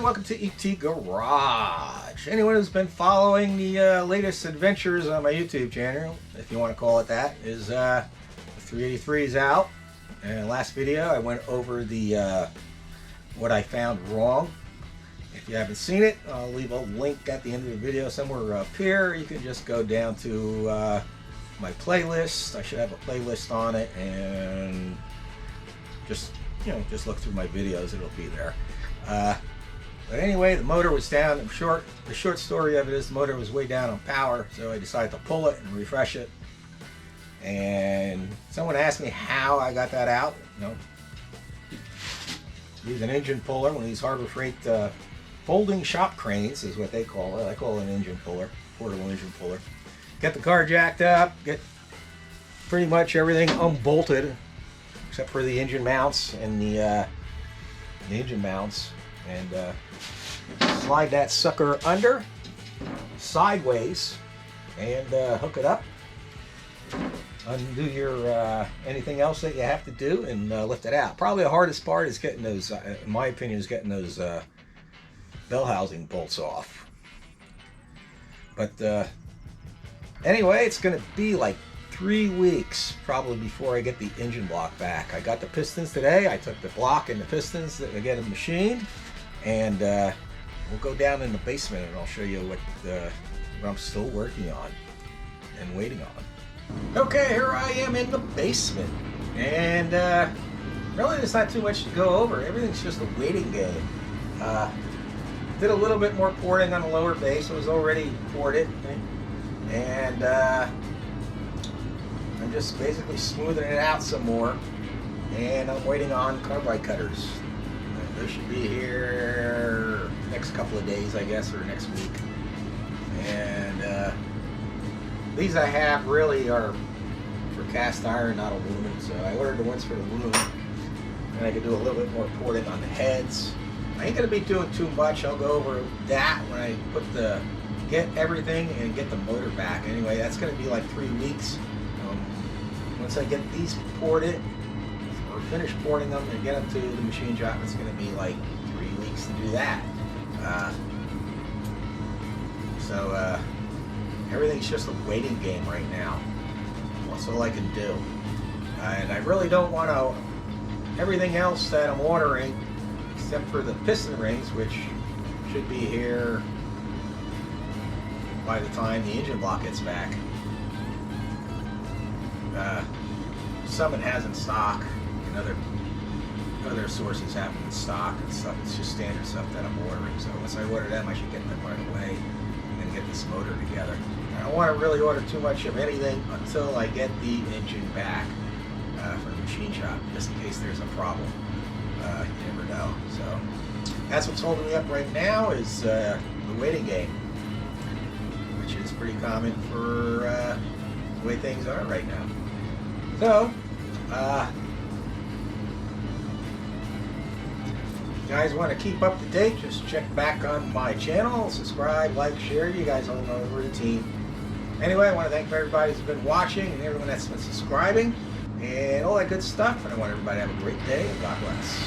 welcome to ET Garage. Anyone who's been following the latest adventures on my YouTube channel, if you want to call it that, is the 383 is out. And last video I went over the what I found wrong. If you haven't seen it, I'll leave a link at the end of the video somewhere up here. You can just go down to my playlist. I should have a playlist on it, and just look through my videos. It'll be there. But anyway, the motor was down. The short story of it is the motor was way down on power, so I decided to pull it and refresh it. And someone asked me how I got that out. Use an engine puller, one of these Harbor Freight folding shop cranes is what they call it. I call it an engine puller, portable engine puller. Get the car jacked up, get pretty much everything unbolted except for the engine mounts and the engine mounts, and slide that sucker under sideways and hook it up. Undo your anything else that you have to do and lift it out. Probably the hardest part is getting those, in my opinion, is getting those bell housing bolts off. But anyway, it's going to be like 3 weeks probably before I get the engine block back. I got the pistons today. I took the block and the pistons that I get them machined, and we'll go down in the basement and I'll show you what I'm still working on and waiting on. Okay, here I am in the basement, and really there's not too much to go over. Everything's just a waiting game. Did a little bit more porting on the lower base. It was already ported, and I'm just basically smoothing it out some more, and I'm waiting on carbide cutters. They should be here next couple of days, I guess, or next week. And these I have really are for cast iron, not aluminum. So I ordered the ones for aluminum, and I can do a little bit more porting on the heads. I ain't gonna be doing too much. I'll go over that when I get everything and get the motor back. Anyway, that's gonna be like 3 weeks. Once I get these ported, or finish porting them and get them to the machine shop, it's going to be like 3 weeks to do that. So everything's just a waiting game right now. That's all I can do. And I really don't want to, everything else that I'm ordering, except for the piston rings, which should be here by the time the engine block gets back. Some it has in stock, and other sources have them in stock and stuff. It's just standard stuff that I'm ordering. So once I order them, I should get them right away and get this motor together. I don't want to really order too much of anything until I get the engine back from the machine shop, just in case there's a problem. You never know. So that's what's holding me up right now, is the waiting game, which is pretty common for the way things are right now. So, you guys want to keep up to date, just check back on my channel, subscribe, like, share. You guys all know the routine. Anyway, I want to thank everybody who's been watching and everyone that's been subscribing and all that good stuff. And I want everybody to have a great day, and God bless.